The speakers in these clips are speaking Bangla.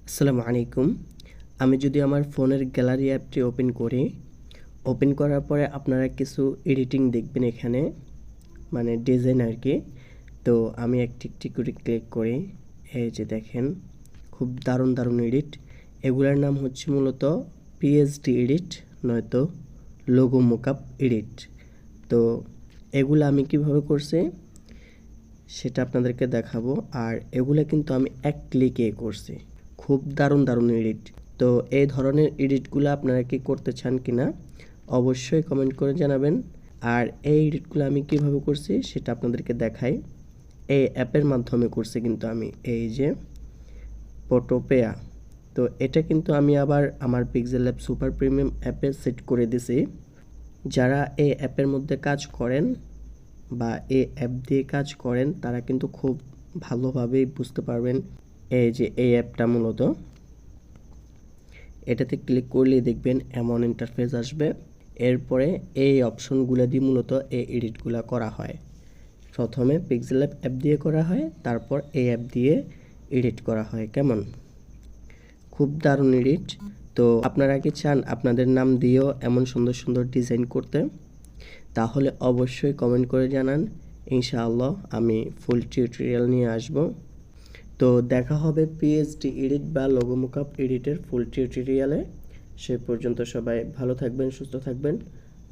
আসসালামু আলাইকুম। আমি যদি আমার ফোনের গ্যালারি অ্যাপটি ওপেন করার পরে আপনারা কিছু এডিটিং দেখবেন এখানে, মানে ডিজাইন আর কি। তো আমি একটি একটি করে ক্লিক করি। এই যে দেখেন, খুব দারুণ দারুণ এডিট। এগুলার নাম হচ্ছে মূলত পিএইচডি এডিট, নয়তো লোগো মোকআপ এডিট। তো এগুলো আমি কিভাবে করছি সেটা আপনাদেরকে দেখাবো। আর এগুলো কিন্তু আমি এক ক্লিকে করছি। খুব দারুণ দারুণ এডিট। তো এই ধরনের এডিটগুলো আপনারা কি করতে চান কিনা অবশ্যই কমেন্ট করে জানাবেন। আর এই এডিটগুলো আমি কিভাবে করছি সেটা আপনাদেরকে দেখাই। এই অ্যাপের মাধ্যমে করছি কিন্তু আমি, এই যে ফটোপেয়া। তো এটা কিন্তু আমি আবার আমার পিক্সেল ল্যাব সুপার প্রিমিয়াম অ্যাপে সেট করে দিছি। যারা এই অ্যাপের মধ্যে কাজ করেন বা এই অ্যাপ দিয়ে কাজ করেন তারা কিন্তু খুব ভালোভাবেই বুঝতে পারবেন। এই যে এই অ্যাপটা মূলত, এটাতে ক্লিক করলেই দেখবেন এমন ইন্টারফেস আসবে। এরপরে এই অপশনগুলো দিয়ে মূলত এই এডিটগুলো করা হয়। প্রথমে পিক্সেল অ্যাপ দিয়ে করা হয়, তারপর এই অ্যাপ দিয়ে এডিট করা হয়। কেমন, খুব দারুণ এডিট। তো আপনারা কি চান আপনাদের নাম দিয়েও এমন সুন্দর সুন্দর ডিজাইন করতে? তাহলে অবশ্যই কমেন্ট করে জানান। ইনশাআল্লাহ আমি ফুল টিউটোরিয়াল নিয়ে আসব। তো দেখা হবে পিএইচডি এডিট বা লোগো মোকআপ এডিটের ফুল টিউটোরিয়ালে। সে পর্যন্ত সবাই ভালো থাকবেন, সুস্থ থাকবেন।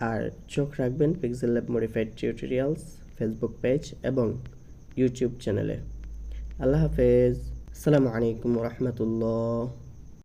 আর চোখ রাখবেন pixel lab modified tutorials Facebook page এবং ইউটিউব চ্যানেলে। আল্লাহ হাফেজ। আসসালামু আলাইকুম ওয়া রাহমাতুল্লাহ।